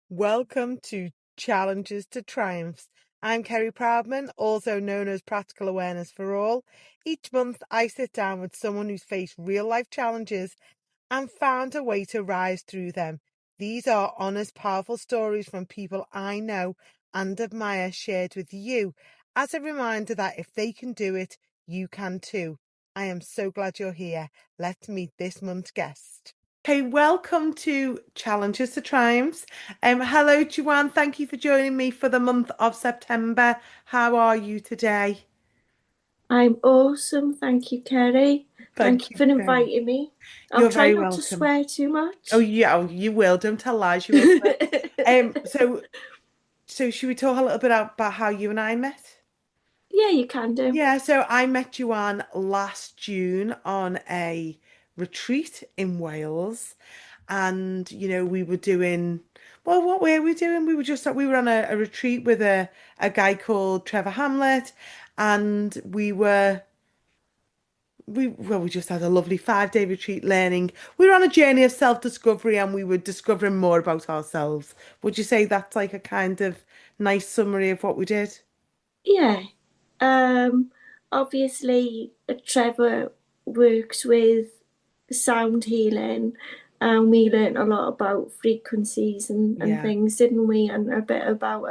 Welcome to Challenges to Triumphs. I'm Kerry Proudman, also known as Practical Awareness for All. Each month I sit down with someone who's faced real-life challenges and found a way to rise through them. These are honest, powerful stories from people I know and admire shared with you as a reminder that if they can do it, you can too. I am so glad you're here. Let's meet this month's guest. Okay, welcome to Challenges to Triumphs. Hello, Joanne. Thank you for joining me for the month of September. How are you today? I'm awesome. Thank you, Kerry. Thank Thank you you for very much. inviting me. I'll You're try very not to welcome. swear too Oh, much. yeah, oh, you will. Don't tell lies. You will swear. So should we talk a little bit about how you and I met? Yeah, you can do. Yeah, so I met Joanne last June on a retreat in Wales. And, we were doing, well, what were we doing? We were on a retreat with a guy called Trevor Hamlet. And we just had a lovely 5-day retreat learning. We were on a journey of self-discovery and we were discovering more about ourselves. Would you say that's like a kind of nice summary of what we did? Yeah. Um, Obviously, Trevor works with sound healing, and we learned a lot about frequencies and Yeah, things, didn't we? And a bit about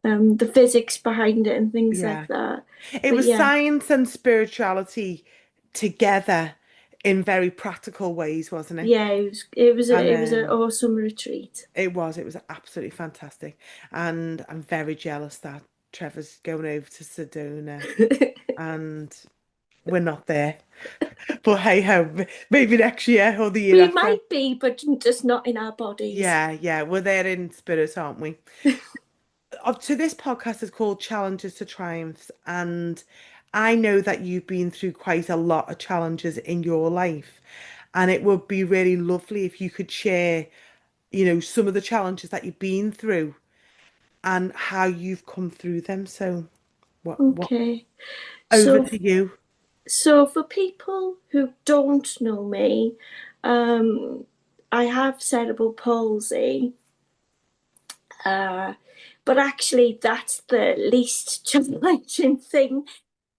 the physics behind it and things yeah. like that. It But was yeah, science and spirituality together in very practical ways, wasn't it? yeah, it was an And awesome retreat. it was absolutely fantastic. And I'm very jealous that Trevor's going over to Sedona and we're not there. But hey ho, maybe next year or the year We after. might be, but just not in our bodies. Yeah, yeah, we're there in spirit, aren't we? Up to this podcast is called Challenges to Triumphs, and I know that you've been through quite a lot of challenges in your life, and it would be really lovely if you could share, some of the challenges that you've been through and how you've come through them. So, what Okay. over So, to you. so for people who don't know me, um, I have cerebral palsy, uh, but actually that's the least challenging thing.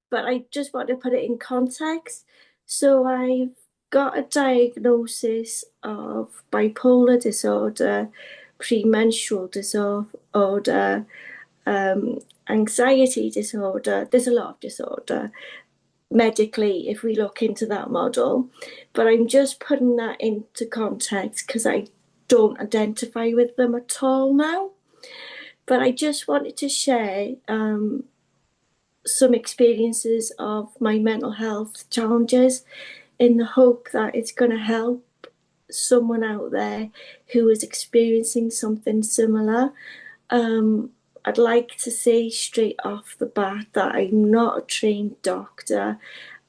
But I just want to put it in context. So I've got a diagnosis of bipolar disorder, premenstrual disorder, anxiety disorder. There's a lot of disorder medically if we look into that model, but I'm just putting that into context because I don't identify with them at all now. But I just wanted to share some experiences of my mental health challenges in the hope that it's going to help someone out there who is experiencing something similar. Um, I'd like to say straight off the bat that I'm not a trained doctor,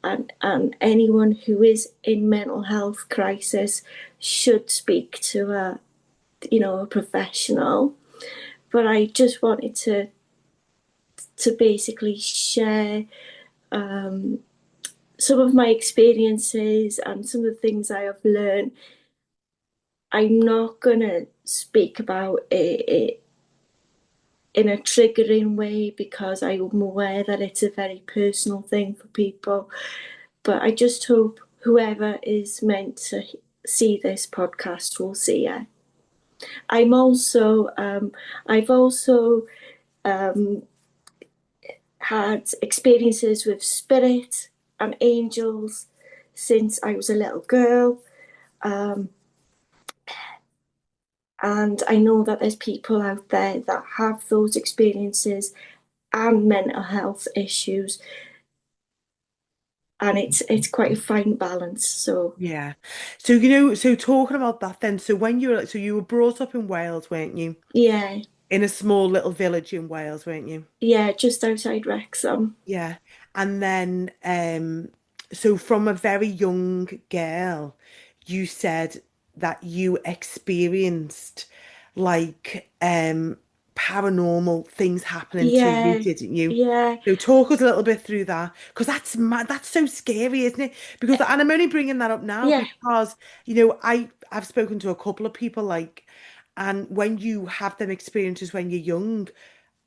and anyone who is in mental health crisis should speak to a professional. But I just wanted to basically share some of my experiences and some of the things I have learned. I'm not gonna speak about it in a triggering way because I'm aware that it's a very personal thing for people. But I just hope whoever is meant to see this podcast will see it. I've also had experiences with spirit and angels since I was a little girl. And I know that there's people out there that have those experiences and mental health issues, and it's quite a fine balance. So Yeah. So, so talking about that then, so when so you were brought up in Wales, weren't you? yeah, In a small little village in Wales, weren't you? yeah, just outside Wrexham. Yeah. And then, so from a very young girl, you said that you experienced like paranormal things happening to you, Yeah, didn't you? yeah, So talk us a little bit through that, because that's mad, that's so scary, isn't it? Because, and I'm only bringing that up now yeah, because, I've spoken to a couple of people like. And when you have them experiences when you're young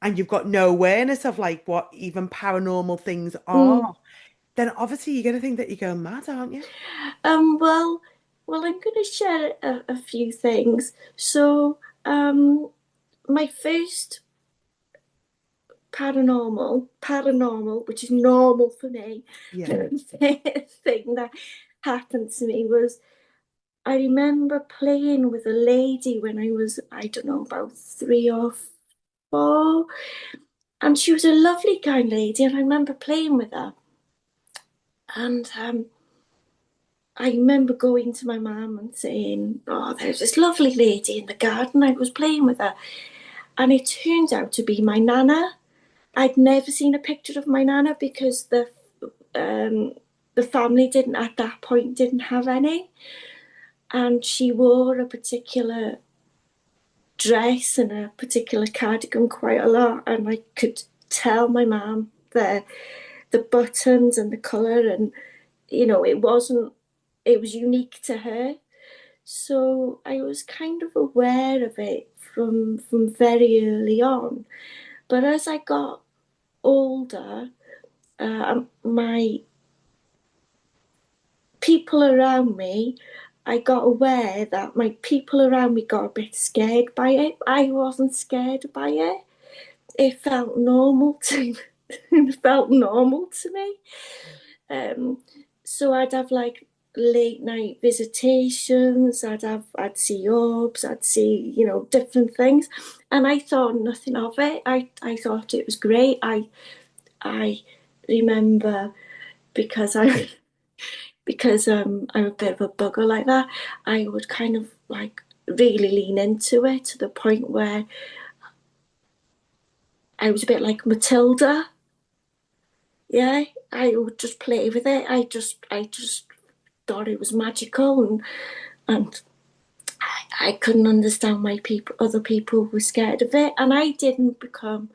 and you've got no awareness of like what even paranormal things Mm. are, then obviously you're going to think that you're going mad, aren't you? Well, I'm going to share a few things. So, my first paranormal, which is normal for me, Yeah. thing that happened to me was I remember playing with a lady when I was, I don't know, about 3 or 4. And she was a lovely, kind lady. And I remember playing with her. And I remember going to my mum and saying, "Oh, there's this lovely lady in the garden. I was playing with her." And it turned out to be my nana. I'd never seen a picture of my nana because um, the family didn't at that point didn't have any, and she wore a particular dress and a particular cardigan quite a lot, and I could tell my mum the buttons and the colour, and it was unique to her. So I was kind of aware of it from very early on. But as I got older, my people around me, I got aware that my people around me got a bit scared by it. I wasn't scared by it. It felt normal to it felt normal to me. Um, so I'd have like late night visitations. I'd see orbs. I'd see different things, and I thought nothing of it. I thought it was great. I remember because I because I'm a bit of a bugger like that. I would kind of like really lean into it to the point where I was a bit like Matilda. Yeah, I would just play with it. I just thought it was magical, and I couldn't understand why other people were scared of it, and I didn't become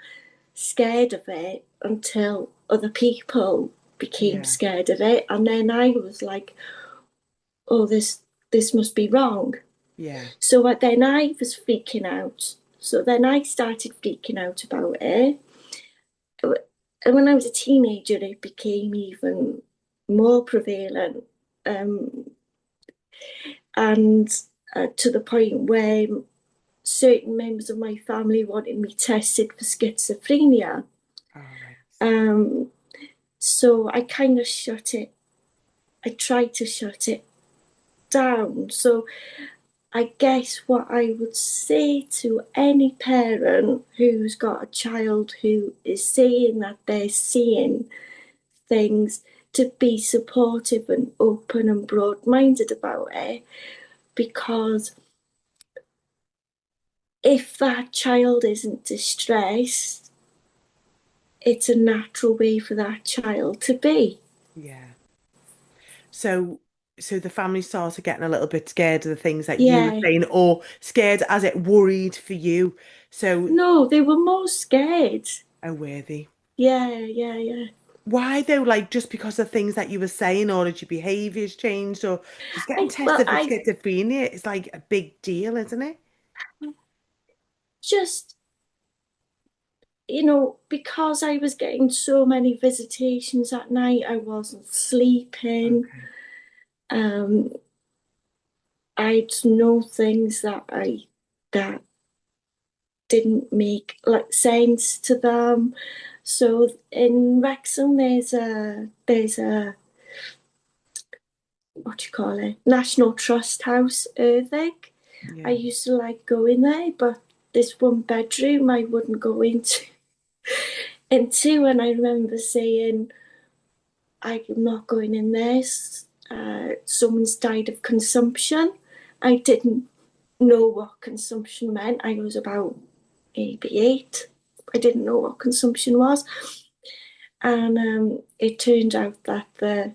scared of it until other people became Yeah. scared of it, and then I was like, "Oh, this must be wrong." Yeah. So then I was freaking out. So then I started freaking out about it. And when I was a teenager, it became even more prevalent. Um, and to the point where certain members of my family wanted me tested for schizophrenia. All right. Um, so I kind of shut it. I tried to shut it down. So I guess what I would say to any parent who's got a child who is saying that they're seeing things, to be supportive and open and broad minded about it, because if that child isn't distressed, it's a natural way for that child to be. Yeah. So, so the family started getting a little bit scared of the things that you were Yeah. saying, or scared as it worried for you. So, No, they were more scared. oh, were they? Yeah, yeah, yeah. Why though? Like just because of things that you were saying, or did your behaviours changed, or just getting Well, tested for I schizophrenia is like a big deal, isn't it? just, because I was getting so many visitations at night, I wasn't sleeping. Okay. Um, I'd know things that didn't make like sense to them. So in Wrexham, there's a what do you call it? National Trust House, Erddig. I Yeah. used to like going there, but this one bedroom I wouldn't go into, and I remember saying, "I'm not going in there. Someone's died of consumption." I didn't know what consumption meant. I was about maybe 8. I didn't know what consumption was. And it turned out that the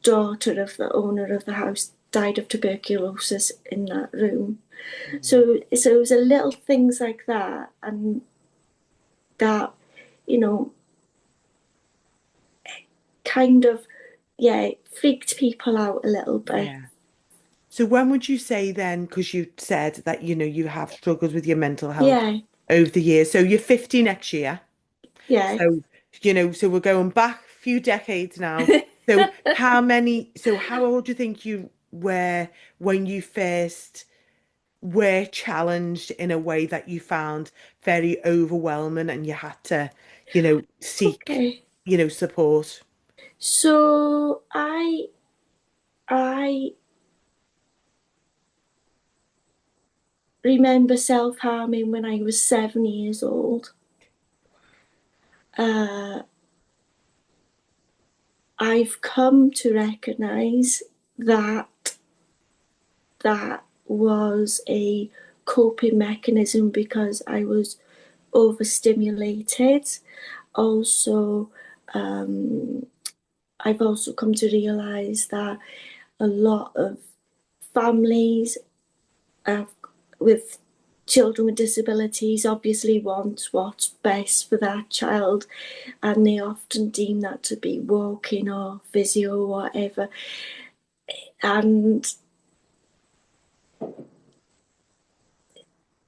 daughter of the owner of the house died of tuberculosis in that room. Mm. So it was a little things like that, and that, you know, kind of, yeah, freaked people out a little bit. Yeah. So when would you say then, because you said that, you have struggled with your mental health Yeah, over the years. So you're 50 next year. yeah. So, so we're going back a few decades now. So how old do you think you were when you first were challenged in a way that you found very overwhelming and you had to, seek, Okay. support? So I remember self-harming when I was 7 years old. Uh, I've come to recognize that that was a coping mechanism because I was overstimulated. Also, um, I've also come to realize that a lot of families uh, with children with disabilities obviously want what's best for that child, and they often deem that to be walking or physio or whatever. And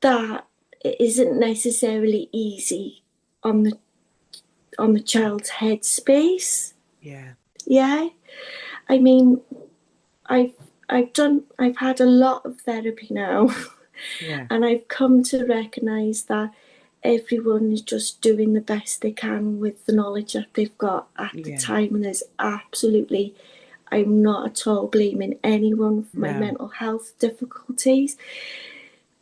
that isn't necessarily easy on the child's headspace. Yeah, Yeah, I mean, I've I've had a lot of therapy now, yeah, and I've come to recognise that everyone is just doing the best they can with the knowledge that they've got at the yeah. time, and there's absolutely, I'm not at all blaming anyone for my No, mental health difficulties,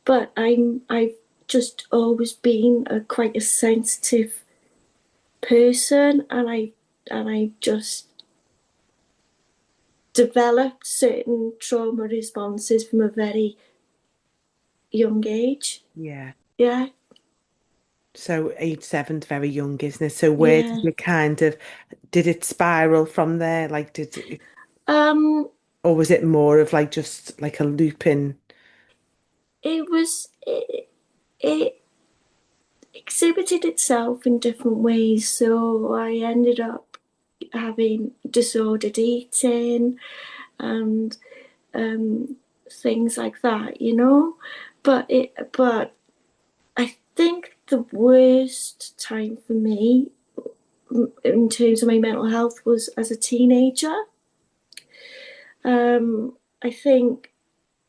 but I've just always been quite a sensitive person, and I just developed certain trauma responses from a very young age. yeah. Yeah, So age seven's very young, isn't it? So where did yeah. you did it spiral from there? Like, Um, or was it more of like just like a looping? it exhibited itself in different ways. So I ended up having disordered eating and um, things like that, you know. But I think the worst time for me in terms of my mental health was as a teenager. I think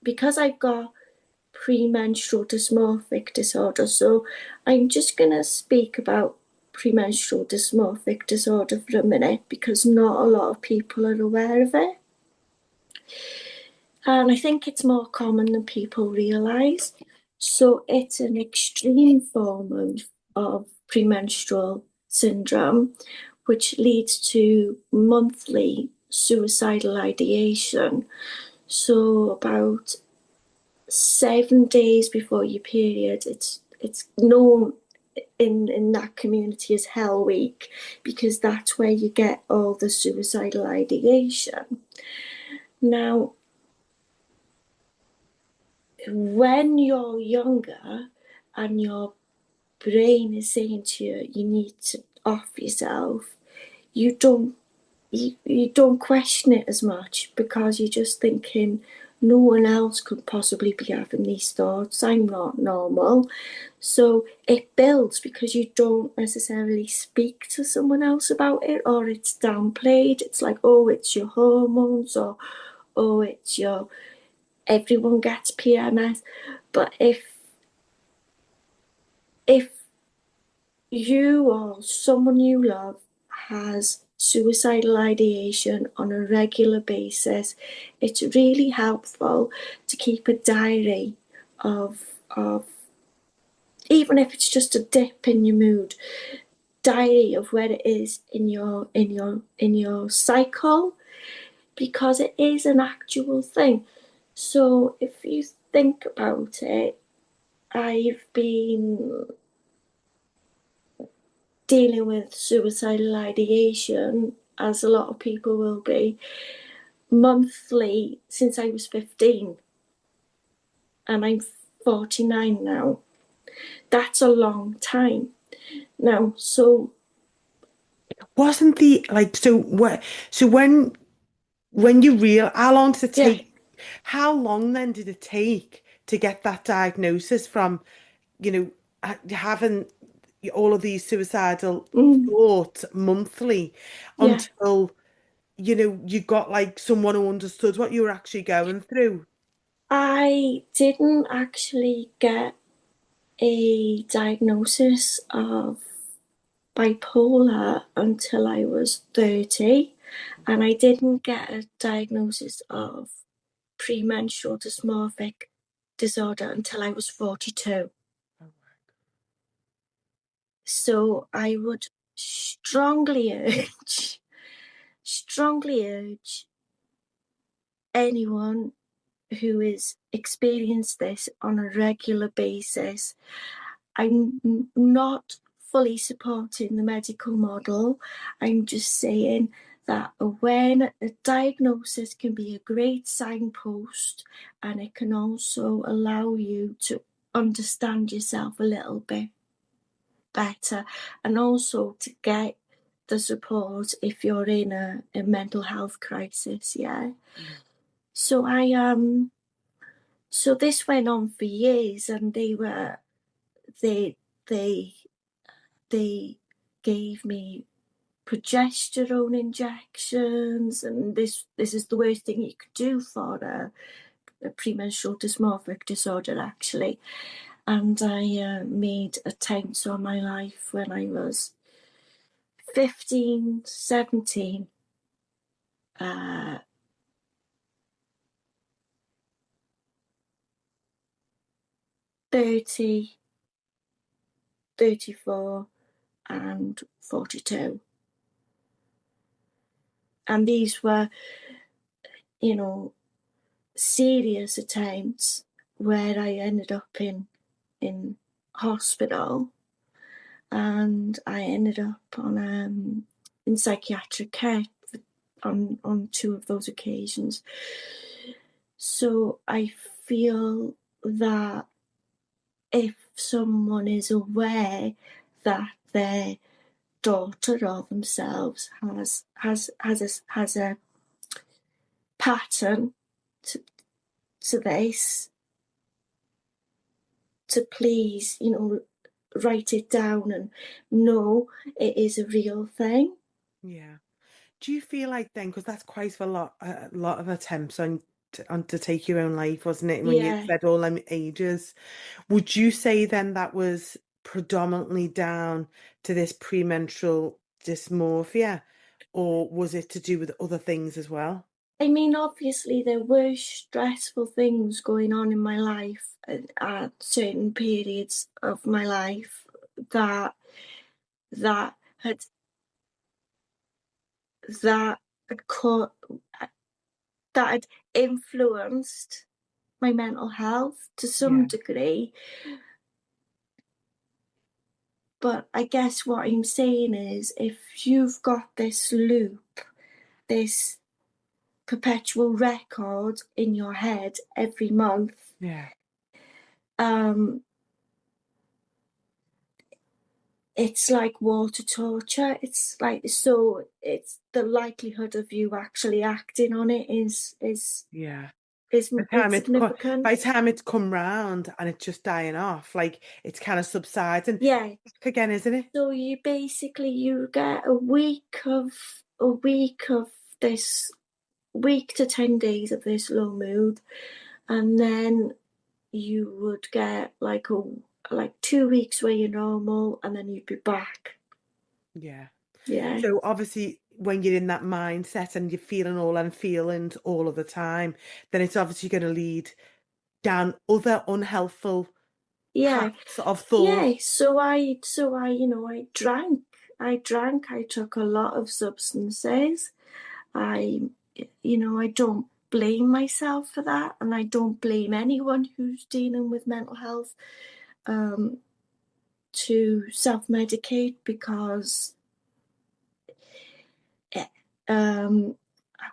because I've got premenstrual dysmorphic disorder. So I'm just going to speak about premenstrual dysmorphic disorder for a minute because not a lot of people are aware of it. And I think it's more common than people realise. So it's an extreme form of premenstrual syndrome, which leads to monthly suicidal ideation. So about 7 days before your period, it's known in that community as Hell Week because that's where you get all the suicidal ideation. Now, when you're younger and your brain is saying to you, you need to off yourself, you don't you don't question it as much because you're just thinking no one else could possibly be having these thoughts. I'm not normal. So it builds because you don't necessarily speak to someone else about it, or it's downplayed. It's like, oh, it's your hormones, or oh, it's your, everyone gets PMS. But if you or someone you love has suicidal ideation on a regular basis, it's really helpful to keep a diary of even if it's just a dip in your mood, diary of where it is in your cycle, because it is an actual thing. So if you think about it, I've been dealing with suicidal ideation, as a lot of people will be, monthly since I was 15, and I'm 49 now. That's a long time. Now, so Wasn't the like so what? So when you real, how long does it yeah, take? How long then did it take to get that diagnosis from, having all of these suicidal Mm, thoughts monthly yeah. until, you got like someone who understood what you were actually going through? I didn't actually get a diagnosis of bipolar until I was 30, and I didn't get a diagnosis of premenstrual dysmorphic disorder until I was 42. So I would strongly urge anyone who is experienced this on a regular basis. I'm not fully supporting the medical model. I'm just saying that a diagnosis can be a great signpost, and it can also allow you to understand yourself a little bit better, and also to get the support if you're in a mental health crisis. Yeah. Yeah. So so this went on for years, and they they they gave me progesterone injections, and this is the worst thing you could do for a premenstrual dysmorphic disorder, actually. And I made attempts on my life when I was 15, 17, 30, 34, and 42. And these were, you know, serious attempts where I ended up in hospital, and I ended up in psychiatric care on two of those occasions. So I feel that if someone is aware that their daughter or themselves has a pattern to this, to please, write it down and know it is a real thing. Yeah. Do you feel like then, because that's quite a lot of attempts on to take your own life, wasn't it? When you Yeah. said all them ages, would you say then that was predominantly down to this premenstrual dysmorphia, or was it to do with other things as well? I mean, obviously, there were stressful things going on in my life at certain periods of my life that that had that had caught that had influenced my mental health to some Yeah, degree. But I guess what I'm saying is, if you've got this loop, this perpetual record in your head every month, yeah, um, it's like water torture. It's like, so it's the likelihood of you actually acting on it yeah. is significant. By the time it's come round and it's just dying off, like it's kind of subsiding Yeah. back again, isn't it? So you get a week of this, week to 10 days of this low mood, and then you would get like 2 weeks where you're normal, and then you'd be back. Yeah. Yeah. So obviously, when you're in that mindset and you're feeling all them feelings all of the time, then it's obviously going to lead down other unhelpful Yeah. paths of thought. Yeah. I drank, I took a lot of substances. I, I don't blame myself for that, and I don't blame anyone who's dealing with mental health um, to self-medicate, because it, how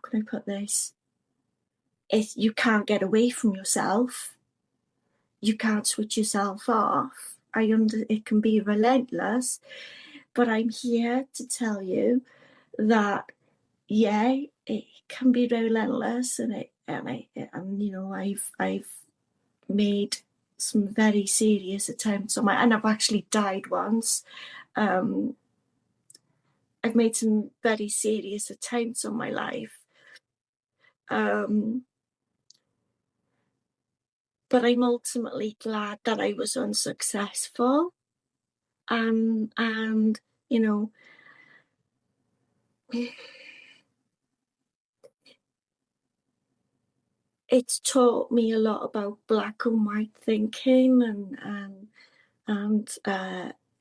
can I put this? You can't get away from yourself. You can't switch yourself off. It can be relentless, but I'm here to tell you that, yeah, it can be relentless, and I've made some very serious attempts on and I've actually died once. I've made some very serious attempts on my life. But I'm ultimately glad that I was unsuccessful. And you know, it's taught me a lot about black and white thinking and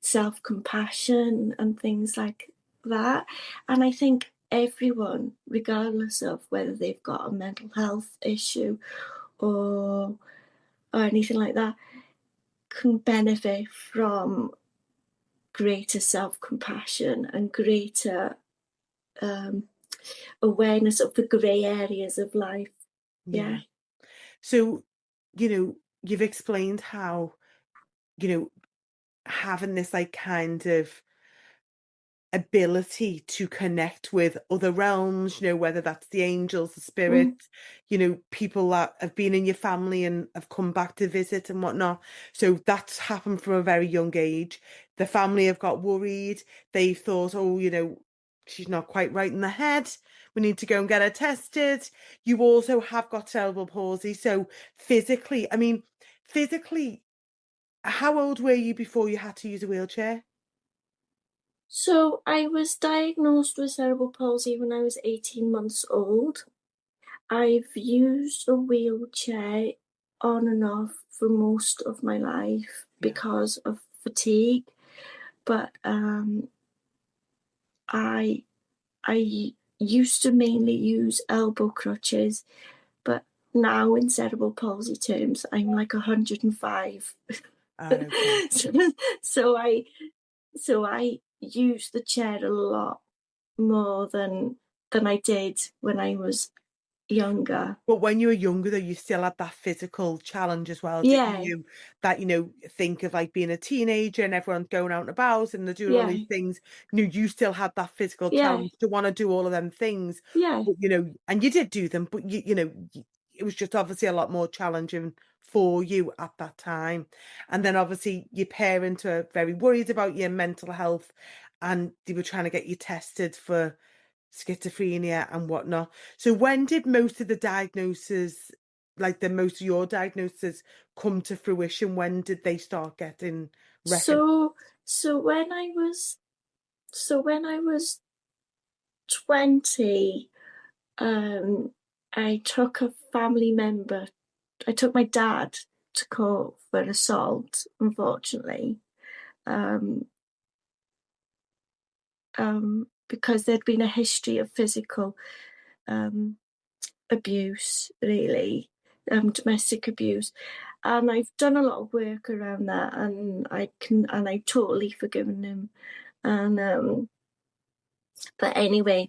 self-compassion and things like that. And I think everyone, regardless of whether they've got a mental health issue or anything like that, can benefit from greater self-compassion and greater awareness of the grey areas of life. Yeah. So, you've explained how, having this like kind of ability to connect with other realms, whether that's the angels, the Mm. spirits, people that have been in your family and have come back to visit and whatnot. So that's happened from a very young age. The family have got worried. They thought, oh, she's not quite right in the head. We need to go and get her tested. You also have got cerebral palsy. So physically, how old were you before you had to use a wheelchair? So I was diagnosed with cerebral palsy when I was 18 months old. I've used a wheelchair on and off for most of my life Yeah. because of fatigue, but I used to mainly use elbow crutches, but now in cerebral palsy terms, I'm like 105. Okay. so, so I so I use the chair a lot more than I did when I was younger. But when you were younger, though, you still had that physical challenge as well, didn't Yeah, you? That, think of like being a teenager and everyone's going out and about and they're doing all yeah, these things. You still had that physical yeah, challenge to want to do all of them things. yeah. But, and you did do them, but it was just obviously a lot more challenging for you at that time. And then obviously your parents were very worried about your mental health and they were trying to get you tested for schizophrenia and whatnot. So when did most of the diagnoses, like the most of your diagnoses, come to fruition? When did they start getting reckoned? So so when I was when I was 20, I took a family member. I took my dad to court for assault, unfortunately, um, because there'd been a history of physical um, abuse, really, domestic abuse. And I've done a lot of work around that, and I've totally forgiven him. And but anyway,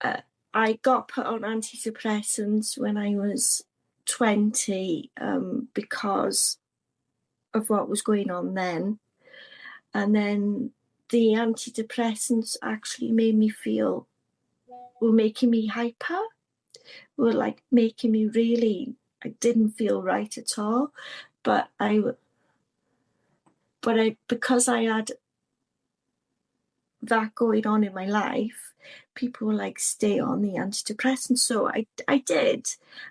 uh, I got put on antidepressants when I was 20 because of what was going on then. And then the antidepressants actually were making me hyper, were like making me I didn't feel right at all. But because I had that going on in my life, people were like, stay on the antidepressants. So I did.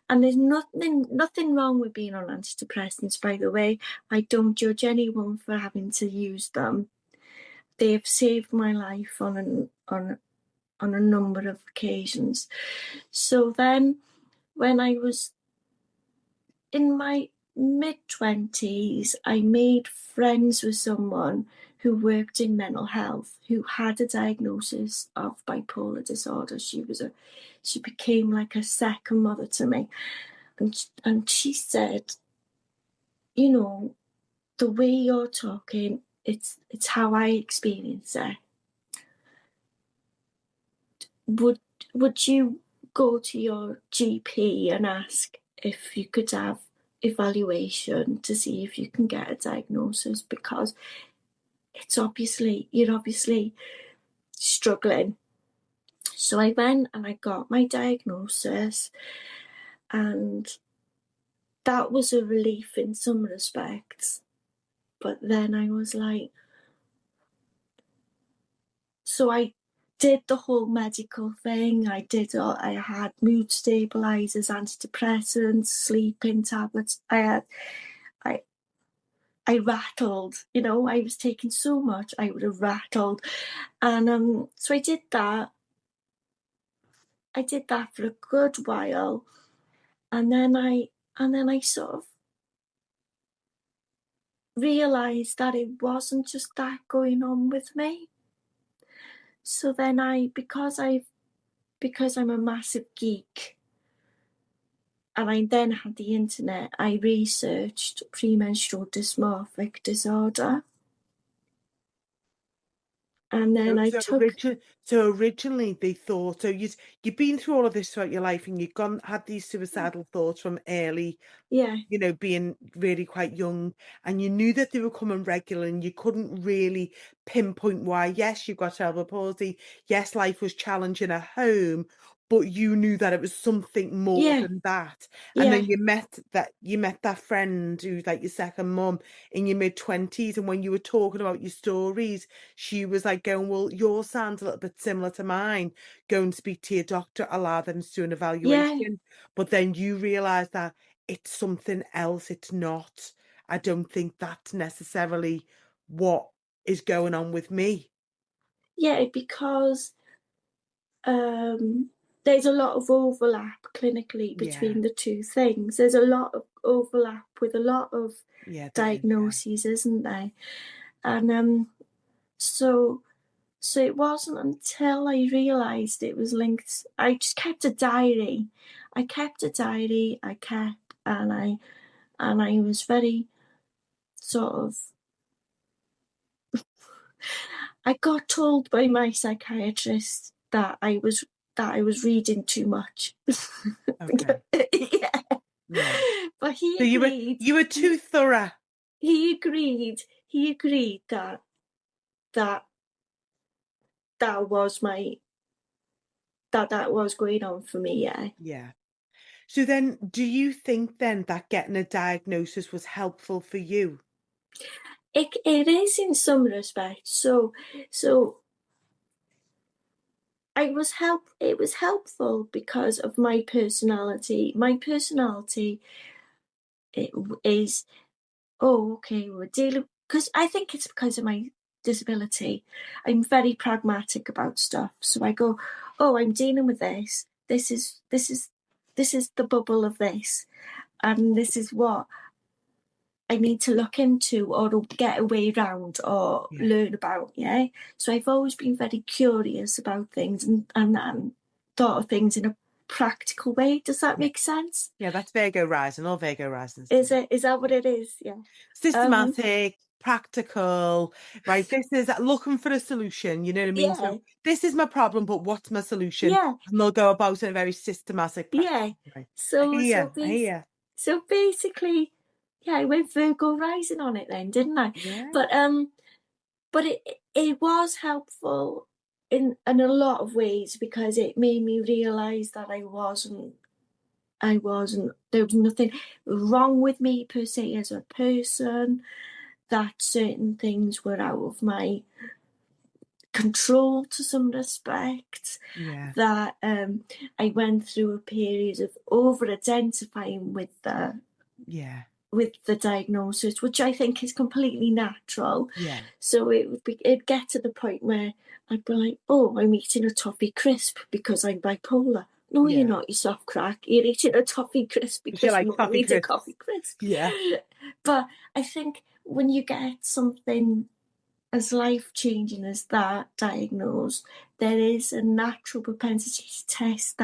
And there's nothing wrong with being on antidepressants, by the way. I don't judge anyone for having to use them. They've saved my life on a number of occasions. So then when I was in my mid-20s, I made friends with someone who worked in mental health, who had a diagnosis of bipolar disorder. She became like a second mother to me. And she said, the way you're talking, it's how I experience it. Would you go to your GP and ask if you could have evaluation to see if you can get a diagnosis, because you're obviously struggling. So I went and I got my diagnosis, and that was a relief in some respects. But then I was like, so I did the whole medical thing. I had mood stabilizers, antidepressants, sleeping tablets. I, I rattled, I was taking so much, I would have rattled. And so I did that for a good while. And then I sort of realized that it wasn't just that going on with me. So then because I'm a massive geek, and I then had the internet, I researched premenstrual dysmorphic disorder. And then So, I so, took, so originally they thought, so you've been through all of this throughout your life, and you've had these suicidal thoughts from early, yeah, being really quite young, and you knew that they were coming regular, and you couldn't really pinpoint why. Yes, you've got cerebral palsy. Yes, life was challenging at home, but you knew that it was something more yeah, than that. And yeah, then you met that friend who's like your second mum in your mid-20s, and when you were talking about your stories, she was like going, "Well, yours sounds a little bit similar to mine. Go and speak to your doctor, allow them to do an yeah, evaluation." But then you realize that it's something else. It's not. I don't think that's necessarily what is going on with me. yeah, because um, there's a lot of overlap clinically Yeah. between the two things. There's a lot of overlap with a lot of Yeah, there is. Yeah. diagnoses, isn't there? And so so it wasn't until I realized it was linked. I just kept a diary. I kept a diary. I kept and I was very sort of. I got told by my psychiatrist that I was reading too much. Okay. Yeah. Yeah. But he So agreed. you were too thorough. He agreed. He agreed that that was my that was going on for me. Yeah. Yeah. So then do you think then that getting a diagnosis was helpful for you? It is in some respects. So it was helpful because of my personality. My personality is, oh, okay, we're dealing, because I think it's because of my disability. I'm very pragmatic about stuff. So I go, oh, I'm dealing with this. This is the bubble of this, and this is what I need to look into or to get a way around or Yeah. learn about. Yeah. So I've always been very curious about things, and thought of things in a practical way. Does that Yeah. make sense? Yeah, that's Virgo rising. All Virgo risings do. Is that what Yeah. it is? Yeah. Um, Systematic, practical, right? This is looking for a solution, you know what I mean? So yeah, this is my problem, but what's my solution? yeah, And they'll go about it in a very systematic, yeah. practical way. I So hear so you. I bas- hear so basically, yeah, I went Virgo rising on it then, didn't I? you. Yeah. But it was helpful in a lot of ways, because it made me realize that I wasn't there was nothing wrong with me per se as a person, that certain things were out of my control to some respects, Yeah. that I went through a period of over identifying Yeah. with the diagnosis, which I think is completely natural. Yeah. So it'd get to the point where I'd be like, oh, I'm eating a toffee crisp because I'm bipolar. No, you're Yeah. not, you soft crack. You're eating a toffee crisp Because you because like mum coffee needs a crisps. coffee crisp. Yeah. But I think when you get something as life changing as that diagnosed, there is a natural propensity to test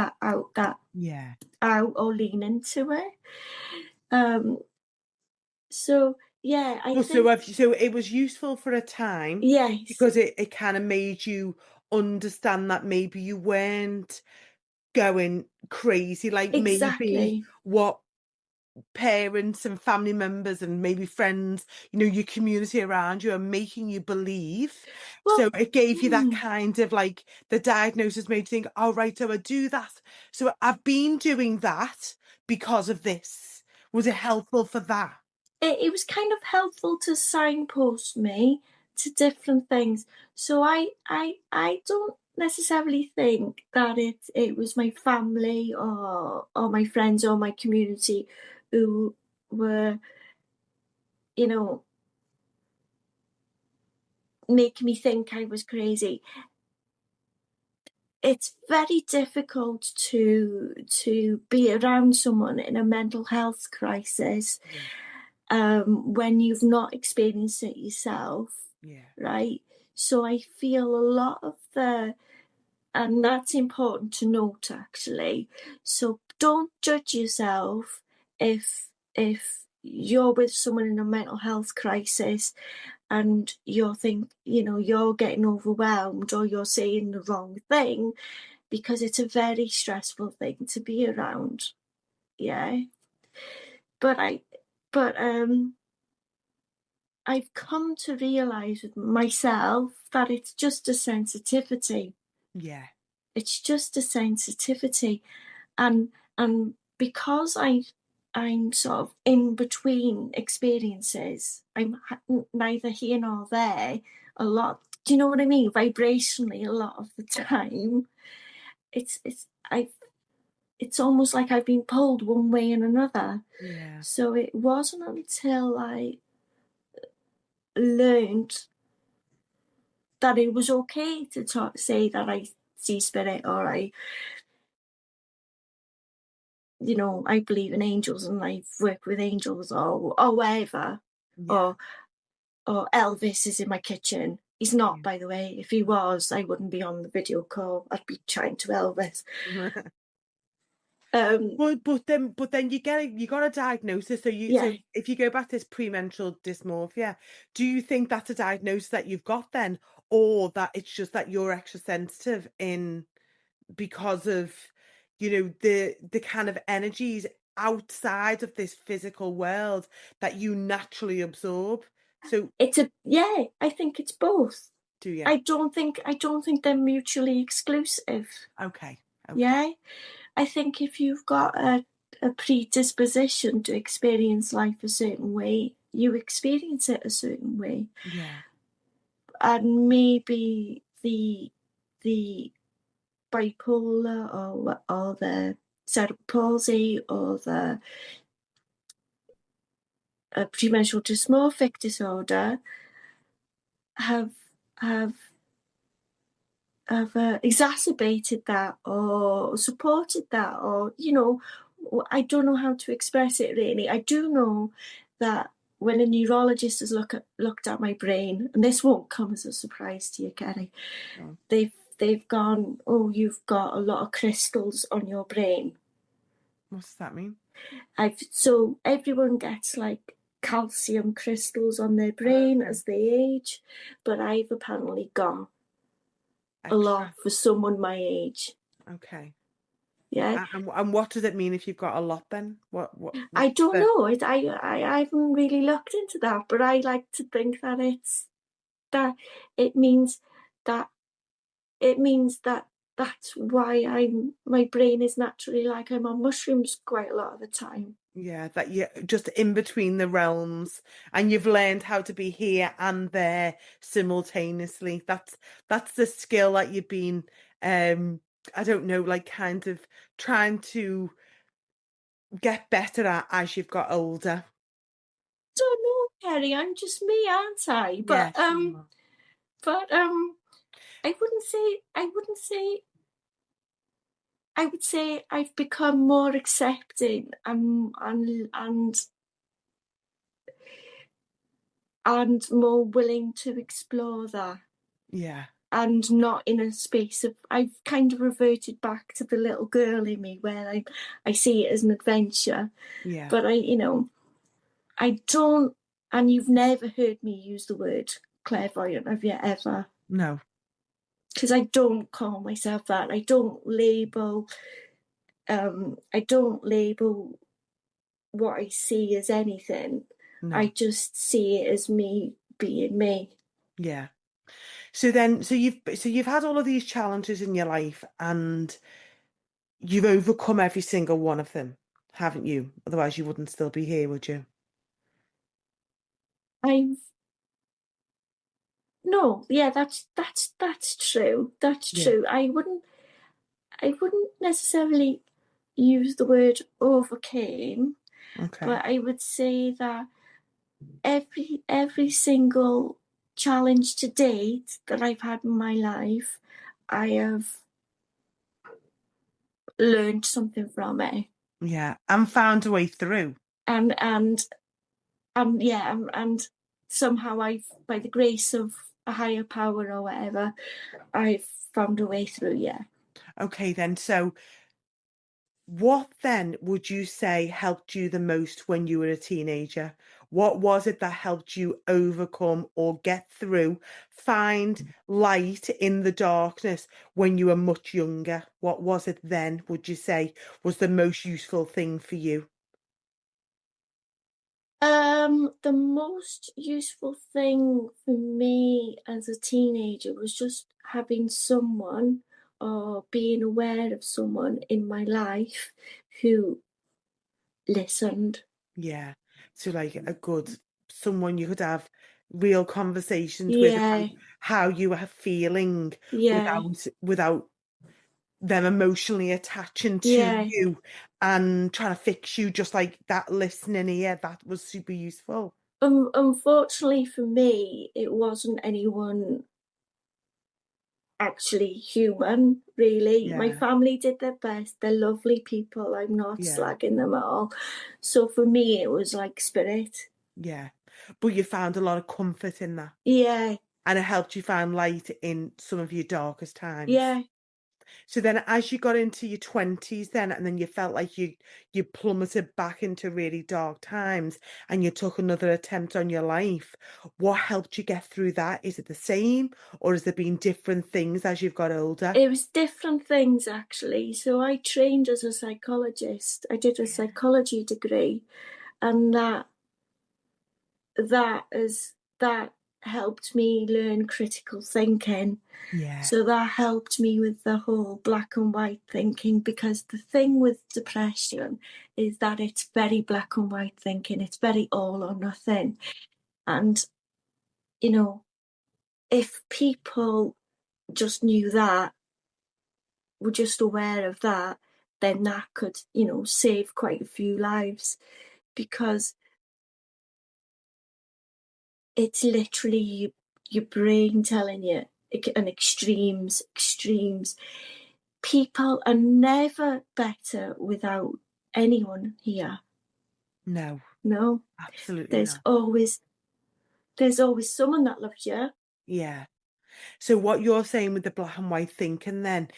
Yeah. out or lean into it. Um, so yeah, I Well, so think so it was useful for a time yes, because it kind of made you understand that maybe you weren't going crazy, like maybe exactly. what parents and family members and maybe friends, your community around you are making you believe. Well, So it gave you that kind of like the diagnosis made you think, oh, right, so I do that. So I've been doing that because of this. Was it helpful for that? it was kind of helpful to signpost me to different things. So I don't necessarily think that it was my family or my friends or my community who were, you know, making me think I was crazy. It's very difficult to be around someone in a mental health crisis Yeah. when you've not experienced it yourself, Yeah. right? So I feel a lot of and that's important to note actually. So don't judge yourself if you're with someone in a mental health crisis and you're getting overwhelmed or you're saying the wrong thing, because it's a very stressful thing to be around. Yeah. But I've come to realize with myself that it's just a sensitivity. Yeah. It's just a sensitivity. And because I'm sort of in between experiences, neither here nor there a lot. Do you know what I mean? Vibrationally, a lot of the time, I it's almost like I've been pulled one way and another. Yeah. So it wasn't until I learned that it was okay to say that I see spirit or I believe in angels and I've worked with angels or whatever, Yeah. or Elvis is in my kitchen. He's not, by the way. If he was, I wouldn't be on the video call. I'd be chatting to Elvis. Yeah. Um, But then you got a diagnosis. yeah, So if you go back to this premenstrual dysmorphia, do you think that's a diagnosis that you've got then, or that it's just that you're extra sensitive in because of the kind of energies outside of this physical world that you naturally absorb? So yeah. I think it's both. do you? I don't think they're mutually exclusive. Okay. Okay. Yeah, I think if you've got a predisposition to experience life a certain way, you experience it a certain way. Yeah. And maybe the bipolar or the cerebral palsy or the premenstrual dysmorphic disorder have have exacerbated that or supported that, or I don't know how to express it really. I do know that when a neurologist has looked at my brain, and this won't come as a surprise to you, Kerry, Oh, they've gone, oh, you've got a lot of crystals on your brain. what does that mean? So everyone gets like calcium crystals on their brain Okay. as they age, but I've apparently got a lot Extra. for someone my age. Okay. Yeah, And what does it mean if you've got a lot then? I What's don't the know. I haven't really looked into that, but I like to think that that it means that it means that that's why my brain is naturally like I'm on mushrooms quite a lot of the time. yeah, that you're just in between the realms and you've learned how to be here and there simultaneously. That's the skill that you've been I don't know, like kind of trying to get better at as you've got older. Don't know, Kerry. I'm just me, aren't I? But Yes, you are. but I would say I've become more accepting and more willing to explore that, Yeah, and not in a space of I've kind of reverted back to the little girl in me where I see it as an adventure. yeah. But I don't, and you've never heard me use the word clairvoyant, have you ever? No. Because I don't call myself that. I don't label what I see as anything. I No. just see it as me being me. Yeah. So you've had all of these challenges in your life, and you've overcome every single one of them, haven't you? Otherwise you wouldn't still be here, would you? I've no, yeah, that's true. That's Yeah. true. I wouldn't necessarily use the word overcame, Okay. but I would say that every single challenge to date that I've had in my life, I have learned something from it. Yeah. And found a way through. And yeah, and somehow I've, by the grace of a higher power or whatever, I've found a way through. Yeah. Okay then. So what then would you say helped you the most when you were a teenager? What was it that helped you overcome or get through, find light in the darkness when you were much younger? What was it then, would you say, was the most useful thing for you? The most useful thing for me as a teenager was just having someone or being aware of someone in my life who listened. Yeah. So like a good someone you could have real conversations with about Yeah, how you were feeling yeah, without them emotionally attaching to yeah. you and trying to fix you, just like that listening ear. That was super useful. Unfortunately for me, it wasn't anyone actually human, really. My Yeah, family did their best. They're lovely people. I'm not yeah, slagging them at all. So for me, it was like spirit. yeah. But you found a lot of comfort in that, Yeah, and it helped you find light in some of your darkest times. yeah. So then as you got into your 20s then, and then you felt like you plummeted back into really dark times and you took another attempt on your life, what helped you get through that? Is it the same, or has there been different things as you've got older? It was different things actually. So I trained as a psychologist. I did a psychology degree, and that helped me learn critical thinking. Yeah, So that helped me with the whole black and white thinking, because the thing with depression is that it's very black and white thinking. It's very all or nothing. And, you know, if people just knew that, were just aware of that, then that could, save quite a few lives, because it's literally your brain telling you, and extremes. People are never better without anyone here. no, No, absolutely there's not. always there's always someone that loves you. Yeah. So what you're saying with the black and white thinking then,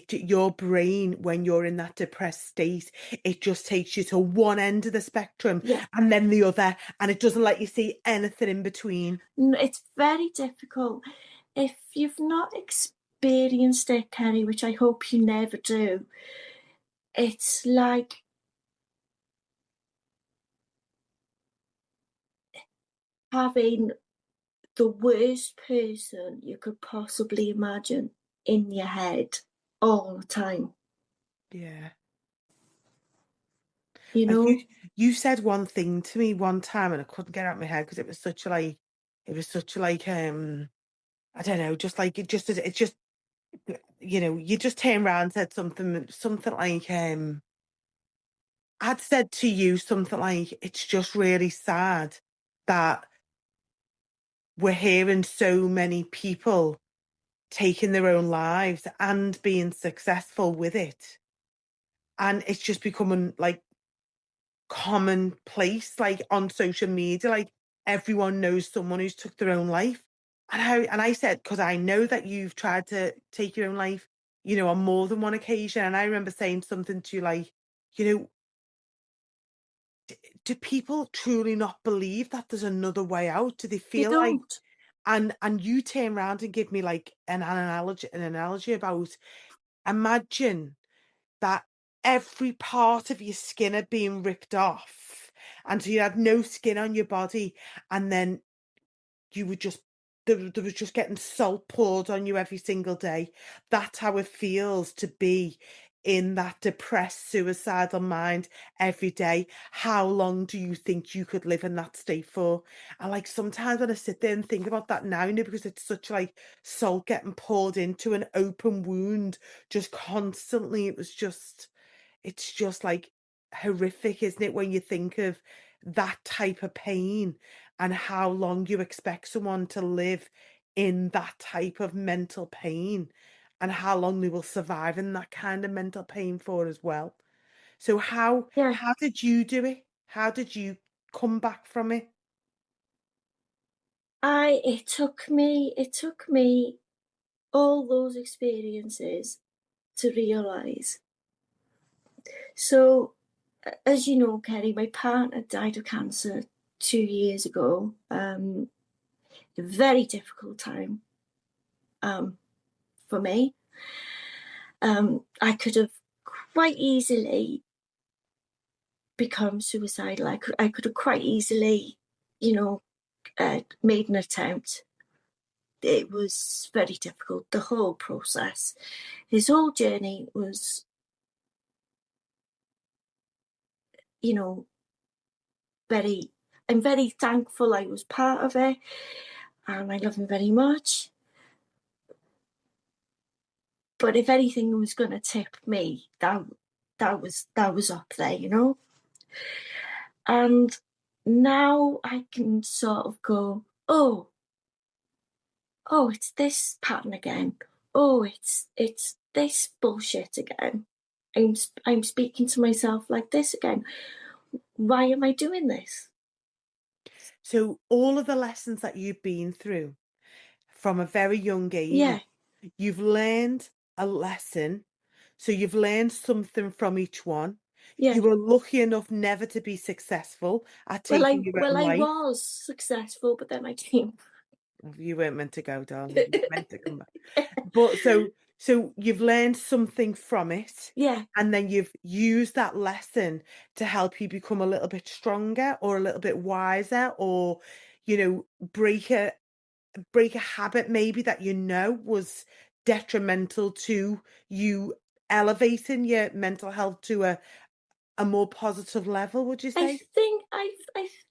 your brain, when you're in that depressed state, it just takes you to one end of the spectrum Yeah, and then the other, and it doesn't let you see anything in between. it's very difficult if you've not experienced it, Kerry, which I hope you never do. It's like having the worst person you could possibly imagine in your head all the time, Yeah. you Like you know? you said one thing to me one time and I couldn't get it out of my head because it was such like I don't know, just like it just you just turned around and said something like I'd said to you something like, it's just really sad that we're hearing so many people taking their own lives and being successful with it. And it's just becoming like commonplace, like on social media, like everyone knows someone who's took their own life. And I said, because I know that you've tried to take your own life, on more than one occasion. And I remember saying something to you like, you know, do people truly not believe that there's another way out? Do they They feel like don't. and you turn around and give me like an analogy about imagine that every part of your skin are being ripped off and so you had no skin on your body, and then you were just there was just getting salt poured on you every single day. That's how it feels to be in that depressed, suicidal mind every day. How long do you think you could live in that state for? And like sometimes when I sit there and think about that now, because it's such like salt getting poured into an open wound just constantly, it's just like horrific, isn't it, when you think of that type of pain and how long you expect someone to live in that type of mental pain and how long they will survive in that kind of mental pain for as well. So Yeah. how did you do it? How did you come back from it? It took me all those experiences to realize. So, as you know, Kerry, my partner died of cancer 2 years ago. A very difficult time for me. I could have quite easily become suicidal. I could have quite easily, you know, made an attempt. It was very difficult, the whole process. His whole journey was, you know, very, I'm very thankful I was part of it, and I love him very much. But if anything was going to tip me, that was up there, you know. And now I can sort of go, oh, it's this pattern again. Oh, it's this bullshit again. I'm speaking to myself like this again. Why am I doing this? So all of the lessons that you've been through from a very young age, Yeah, you've learned a lesson. So you've learned something from each one. yeah. You were lucky enough never to be successful at Well, taking I your well own I life. was successful, but then I came. You weren't meant to go, darling. You were meant to come back. But so you've learned something from it, Yeah, and then you've used that lesson to help you become a little bit stronger or a little bit wiser, or break a habit maybe that was detrimental to you elevating your mental health to a more positive level, would you I say? think I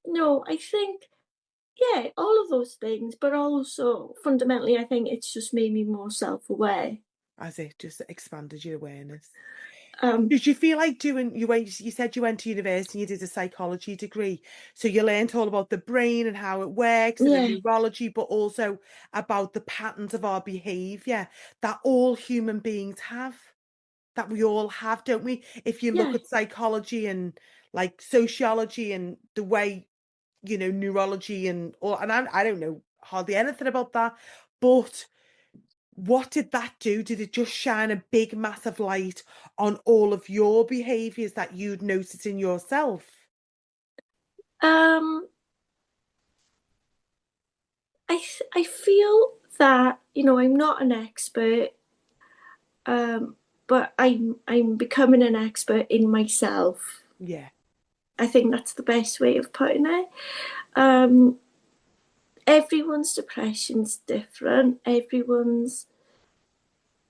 no, I think yeah, all of those things, but also fundamentally, I think it's just made me more self-aware. As it just expanded your awareness. Um, Did you feel like you said you went to university and you did a psychology degree, so you learned all about the brain and how it works and the yeah, neurology, but also about the patterns of our behavior that all human beings have, that we all have, don't we? If you look yeah. at psychology and like sociology and the way, neurology and all, and I don't know hardly anything about that, but what did that do? Did it just shine a big, massive light on all of your behaviors that you'd noticed in yourself? Um, I feel that I'm not an expert, but I'm becoming an expert in myself. Yeah, I think that's the best way of putting it. Um, Everyone's depression's different. Everyone's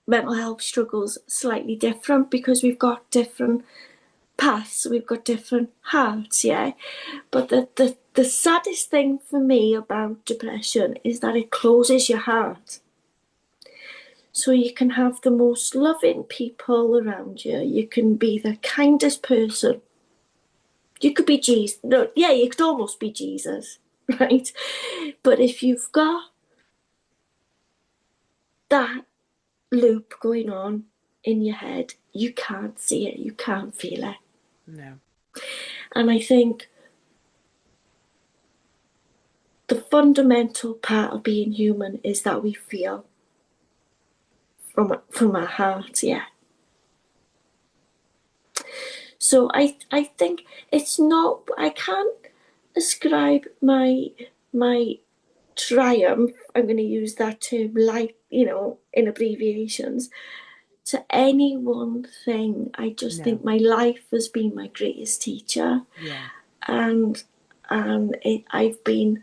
mental health struggles slightly different because we've got different paths, we've got different hearts, yeah. But the saddest thing for me about depression is that it closes your heart. So you can have the most loving people around you. You can be the kindest person. You could be Jesus. No, yeah, you could almost be Jesus, right? But if you've got that loop going on in your head, you can't see it, you can't feel it. no, And I think the fundamental part of being human is that we feel from our heart, yeah. So I think it's not. I can't ascribe my triumph. I'm going to use that term, like in abbreviations, to any one thing. I just no, think my life has been my greatest teacher. yeah. and I've been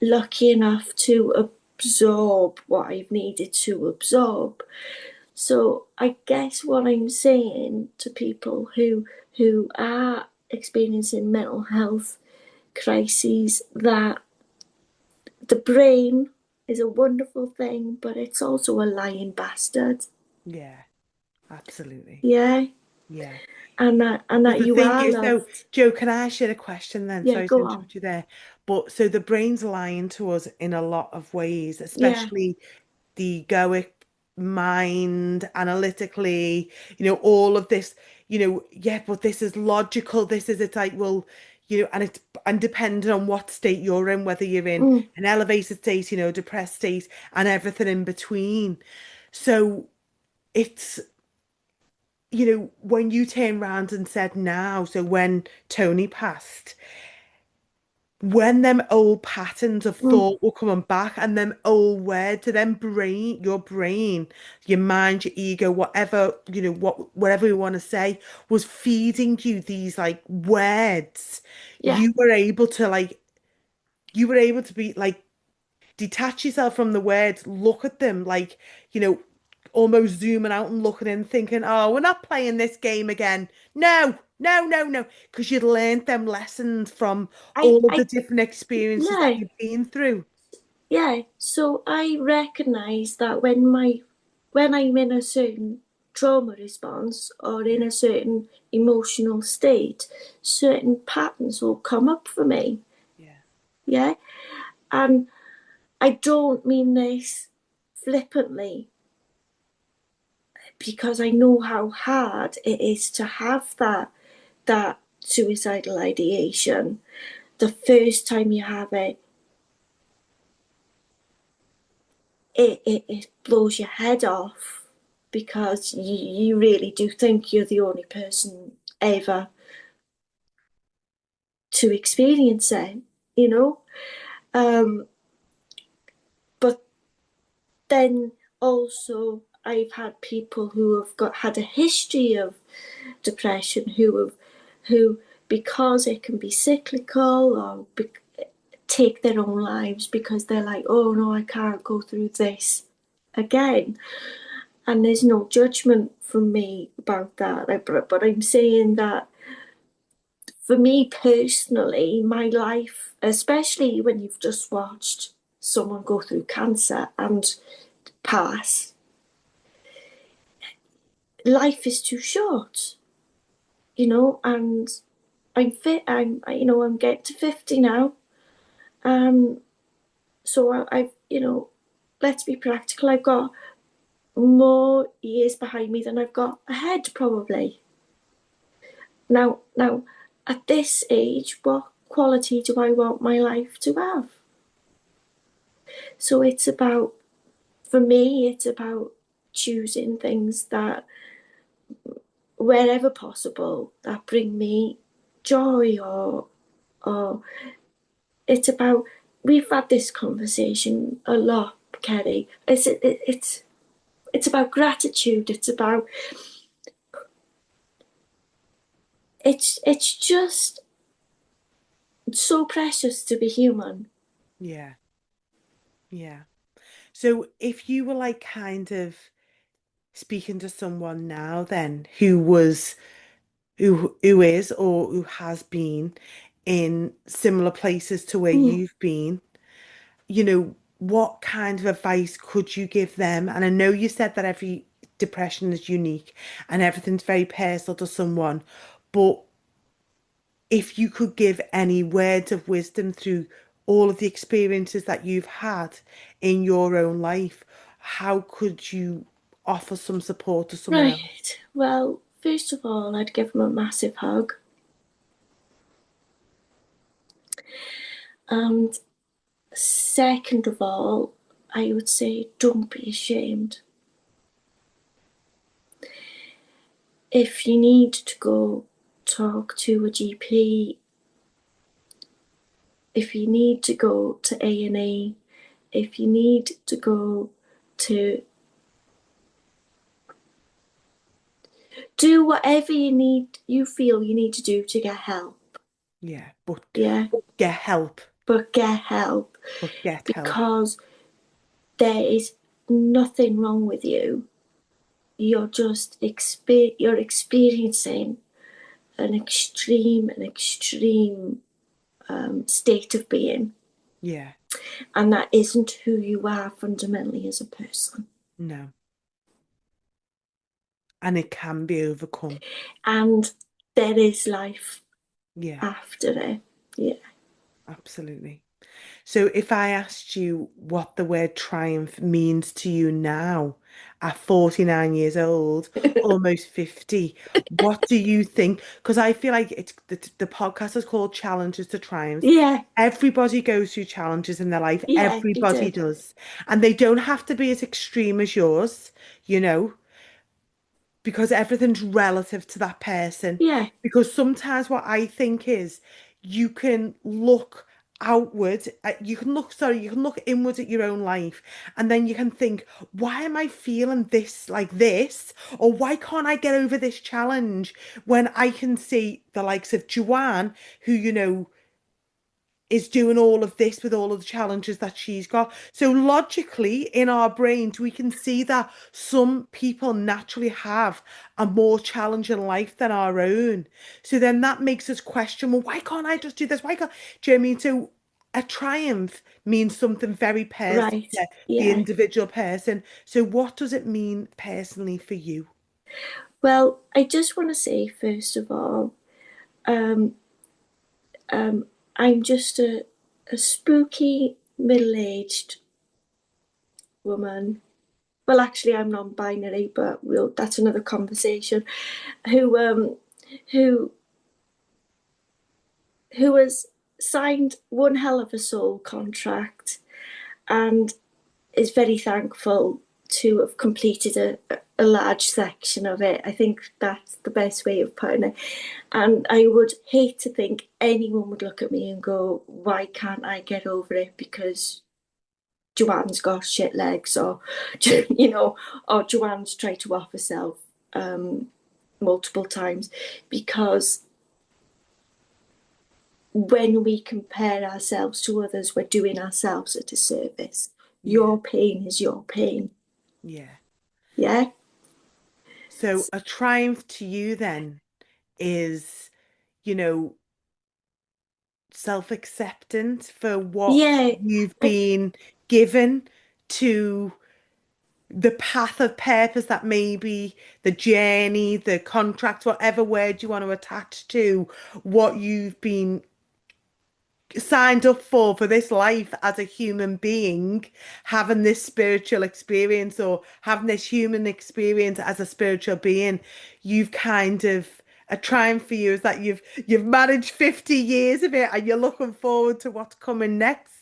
lucky enough to absorb what I've needed to absorb. So I guess what I'm saying to people who are experiencing mental health crises, that the brain is a wonderful thing, but it's also a lying bastard. Yeah, absolutely. Yeah, Yeah. and Because that the you thing are is, so loved. Joe, can I ask you a question then? Yeah, Sorry to go on. interrupt you there. But so the brain's lying to us in a lot of ways, Yeah. especially the egoic mind, analytically, all of this, yeah, but this is logical. This is, it's like, well, and depending on what state you're in, whether you're in Mm, an elevated state, depressed state, and everything in between. So it's, when you turn around and said now, so when Tony passed, when them old patterns of mm, thought were coming back and them old words to them brain, your mind, your ego, whatever, whatever you want to say, was feeding you these like words, yeah. you were able to be like detach yourself from the words, look at them like, almost zooming out and looking in, thinking, oh, we're not playing this game again. No, no, no, no. Because you'd learned them lessons from all of the I different experiences that yeah, you've been through. yeah. So I recognize that when I'm in a certain trauma response or in Yeah, a certain emotional state, certain patterns will come up for me. yeah, Yeah. And I don't mean this flippantly, because I know how hard it is to have that suicidal ideation. The first time you have it, it blows your head off, because you really do think you're the only person ever to experience it, you know. Um, but then also I've had people who have had a history of depression, who because it can be cyclical, or take their own lives because they're like, oh no, I can't go through this again. And there's no judgment from me about that. But I'm saying that for me personally, my life, especially when you've just watched someone go through cancer and pass, life is too short, and I'm fit. I'm getting to 50 now. Um, so I've, let's be practical. I've got more years behind me than I've got ahead, probably. Now, at this age, what quality do I want my life to have? So for me, it's about choosing things that, wherever possible, that bring me joy, or it's about, we've had this conversation a lot, Kerry. It's about gratitude. It's just so precious to be human. yeah, yeah. So if you were like kind of speaking to someone now then who is or who has been in similar places to where Mm. you've been, what kind of advice could you give them? And I know you said that every depression is unique and everything's very personal to someone, but if you could give any words of wisdom through all of the experiences that you've had in your own life, how could you offer some support to someone else? Right. Well, first of all, I'd give them a massive hug. And second of all, I would say, don't be ashamed. If you need to go talk to a GP, if you need to go to A&E, if you need to go to do whatever you feel you need to do to get help. Yeah, but Yeah, get help. but get help, But get help. because there is nothing wrong with you. You're just you're experiencing an extreme state of being, Yeah. and that isn't who you are fundamentally as a person. No. And it can be overcome. And there is life Yeah, after it. Yeah. absolutely. So if I asked you what the word triumph means to you now, at 49 years old, almost 50, what do you think? Because I feel like it's the podcast is called Challenges to Triumphs. Yeah. Everybody goes through challenges in their life. Yeah, you Everybody do. does. And they don't have to be as extreme as yours, you know, because everything's relative to that person. Yeah. Because sometimes what I think is you can look outward, you can look inward at your own life, and then you can think, why am I feeling this like this? Or why can't I get over this challenge when I can see the likes of Joanne, who, is doing all of this with all of the challenges that she's got. So logically, in our brains, we can see that some people naturally have a more challenging life than our own. So then that makes us question, well, why can't I just do this? Why can't, do you know what I mean? So a triumph means something very personal Right. to the Yeah. individual person. So what does it mean personally for you? Well, I just want to say, first of all, um, I'm just a spooky middle aged woman. Well, actually, I'm non binary, but that's another conversation. Who, who, who has signed one hell of a soul contract and is very thankful to have completed a large section of it. I think that's the best way of putting it. And I would hate to think anyone would look at me and go, why can't I get over it? Because Joanne's got shit legs, or, or Joanne's tried to off herself multiple times. Because when we compare ourselves to others, we're doing ourselves a disservice. Yeah, Your pain is your pain. yeah. Yeah. So a triumph to you then is, you know, self-acceptance for what Yeah. you've I, been given, to the path of purpose that maybe the journey, the contract, whatever word you want to attach to what you've been signed up for this life as a human being, having this spiritual experience or having this human experience as a spiritual being. You've kind of, a triumph for you is that you've managed 50 years of it and you're looking forward to what's coming next.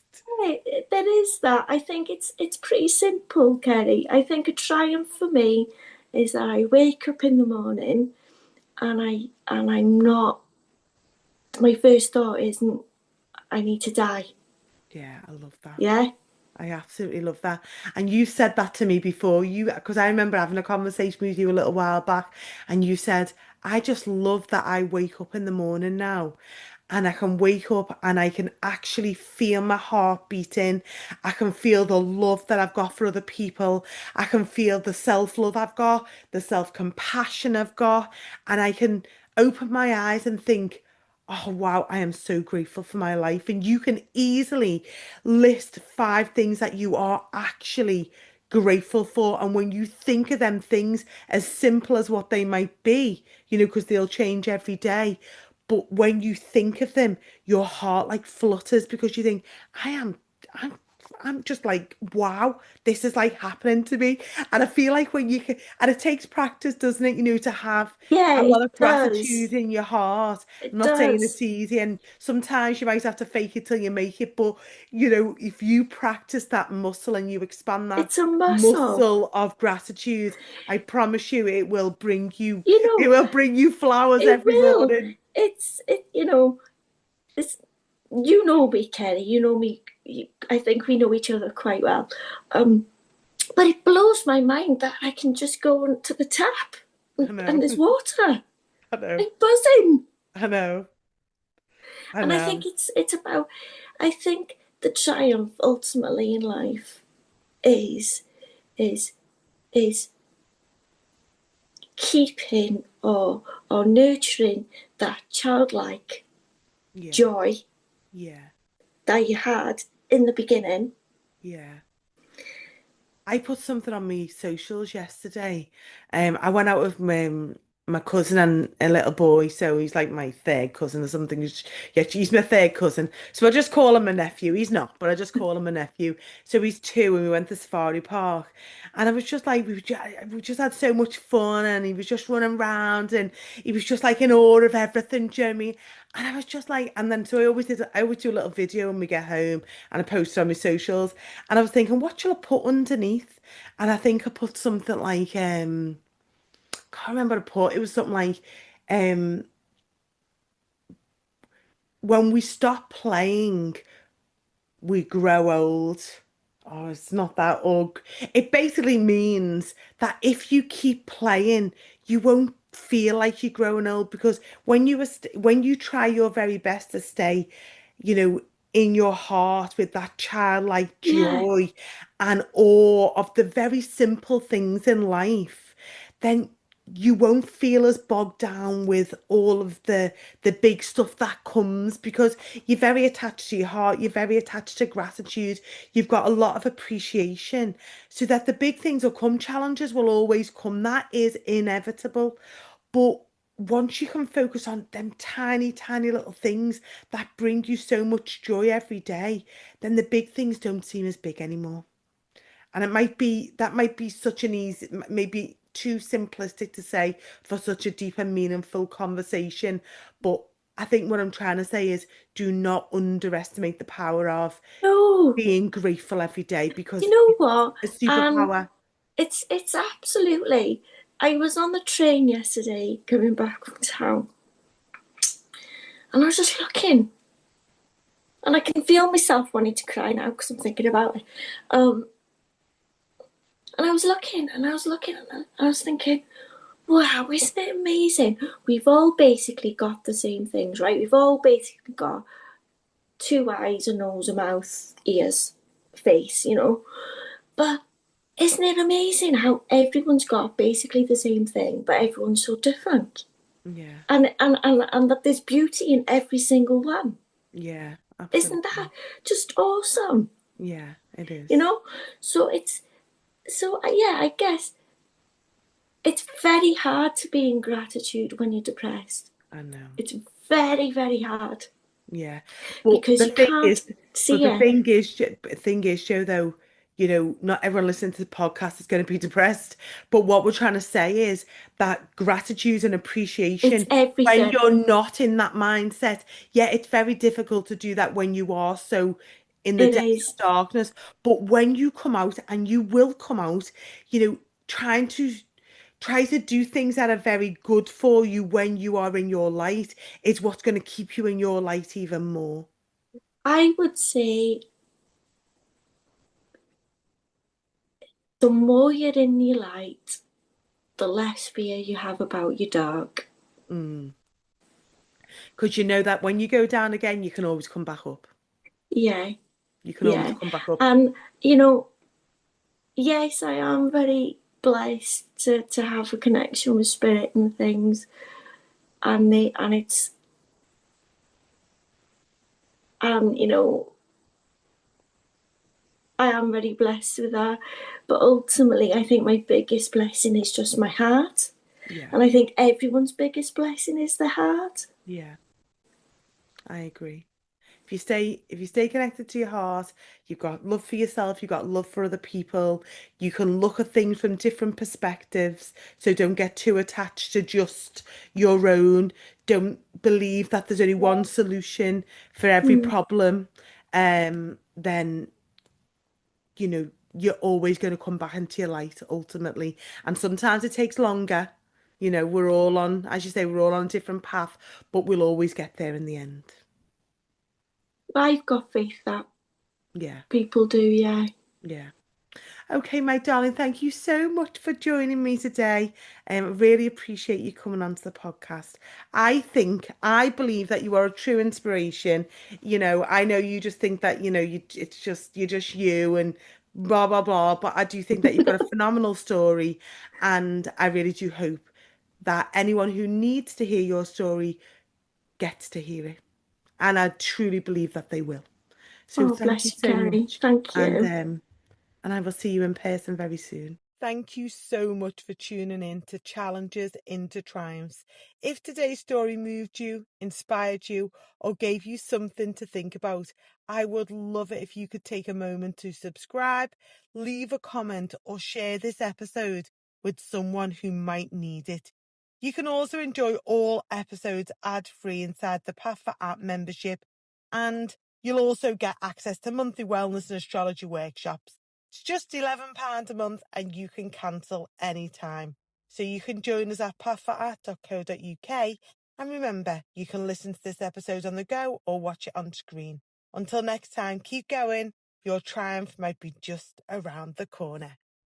there is that. I think it's pretty simple, Kerry. I think a triumph for me is that I wake up in the morning and I'm not. My first thought isn't I need to die. Yeah, I love that. Yeah. I absolutely love that. And you said that to me before, because I remember having a conversation with you a little while back, and you said, I just love that I wake up in the morning now and I can wake up and I can actually feel my heart beating. I can feel the love that I've got for other people. I can feel the self-love I've got, the self-compassion I've got, and I can open my eyes and think, oh wow, I am so grateful for my life. And you can easily list 5 things that you are actually grateful for. And when you think of them things, as simple as what they might be, because they'll change every day. But when you think of them, your heart like flutters because you think, I'm I'm just like, wow, this is like happening to me. And I feel like when you can, and it takes practice, doesn't it? To have Yeah, a lot it of does. gratitude in your heart. I'm It not saying does. it's easy, and sometimes you might have to fake it till you make it. But if you practice that muscle and you expand that It's a muscle. muscle of gratitude, I promise you, You it know, will bring you flowers it every will. morning. It's you know me, Kerry. You know me. I think we know each other quite well. But it blows my mind that I can just go to the tap. I and know. there's water. I know. I'm buzzing. I know. I And I think know. it's about, I think the triumph ultimately in life is is is keeping or nurturing that childlike Yeah. joy Yeah. that you had in the beginning. Yeah. I put something on my socials yesterday. I went out with my cousin and a little boy, so he's like my third cousin or something. Yeah, he's my third cousin. So I just call him a nephew. He's not, but I just call him a nephew. So he's two, and we went to Safari Park, and I was just like, we just had so much fun, and he was just running around, and he was just like in awe of everything, do you know what I mean? And I was just like, and then so I always do a little video when we get home, and I post it on my socials. And I was thinking, what shall I put underneath? And I think I put something like, can't remember what I put. It was something like, um, when we stop playing, we grow old. Oh, it's not that ugh. It basically means that if you keep playing, you won't feel like you're growing old because when you try your very best to stay, you know, in your heart with that childlike Yeah, joy and awe of the very simple things in life, then you won't feel as bogged down with all of the big stuff that comes because you're very attached to your heart, you're very attached to gratitude, you've got a lot of appreciation, so that the big things will come, challenges will always come, that is inevitable. But once you can focus on them tiny, tiny little things that bring you so much joy every day, then the big things don't seem as big anymore. And it might be that might be such an easy, maybe too simplistic to say for such a deep and meaningful conversation. But I think what I'm trying to say is do not underestimate the power of no, being grateful every day you because know it's what? a And superpower. it's absolutely. I was on the train yesterday coming back from town, and I was just looking, and I can feel myself wanting to cry now because I'm thinking about it. Um, and I was looking, and I was looking, and I was thinking, wow, isn't it amazing? We've all basically got the same things, right? We've all basically got two eyes, a nose, a mouth, ears, face, you know. But isn't it amazing how everyone's got basically the same thing, but everyone's so different? Yeah, And that there's beauty in every single one. yeah, Isn't that absolutely. just awesome? Yeah, it You is. know? So yeah, I guess it's very hard to be in gratitude when you're depressed. I know. It's very, very hard Yeah. But because the you thing can't is, but see the it. thing is, Joe, though, not everyone listening to the podcast is going to be depressed. But what we're trying to say is that gratitude and It's appreciation, when everything. you're not in that mindset, yeah, it's very difficult to do that when you are so in the It depths of is. darkness. But when you come out, and you will come out, trying to try to do things that are very good for you when you are in your light is what's going to keep you in your light even more. I would say the more you're in your light, the less fear you have about your dark. Mm. Because you know that when you go down again, you can always come back up. Yeah, You can always yeah. come back up. And, you know, yes, I am very blessed to have a connection with spirit and things. And it's, you know, I am very blessed with that. But ultimately, I think my biggest blessing is just my heart. Yeah, And I think everyone's biggest blessing is their heart. yeah, I agree. If you stay connected to your heart, you've got love for yourself, you've got love for other people, you can look at things from different perspectives. So don't get too attached to just your own. Don't believe that there's only one solution for every Mm. problem. Then you're always going to come back into your light ultimately. And sometimes it takes longer. We're all on, as you say, we're all on a different path, but we'll always get there in the end. I've got faith that Yeah, people do, yeah. yeah. Okay, my darling, thank you so much for joining me today. Really appreciate you coming onto the podcast. I believe that you are a true inspiration. I know you just think that, you're just you and blah, blah, blah. But I do think that you've got a phenomenal story. And I really do hope that anyone who needs to hear your story gets to hear it. And I truly believe that they will. So Oh, thank you bless you, so Kerry. much. Thank And you. um, and I will see you in person very soon. Thank you so much for tuning in to Challenges into Triumphs. If today's story moved you, inspired you, or gave you something to think about, I would love it if you could take a moment to subscribe, leave a comment, or share this episode with someone who might need it. You can also enjoy all episodes ad-free inside the Path for Art membership, and you'll also get access to monthly wellness and astrology workshops. It's just £11 a month and you can cancel anytime. So you can join us at pathforart.co.uk, and remember, you can listen to this episode on the go or watch it on screen. Until next time, keep going. Your triumph might be just around the corner.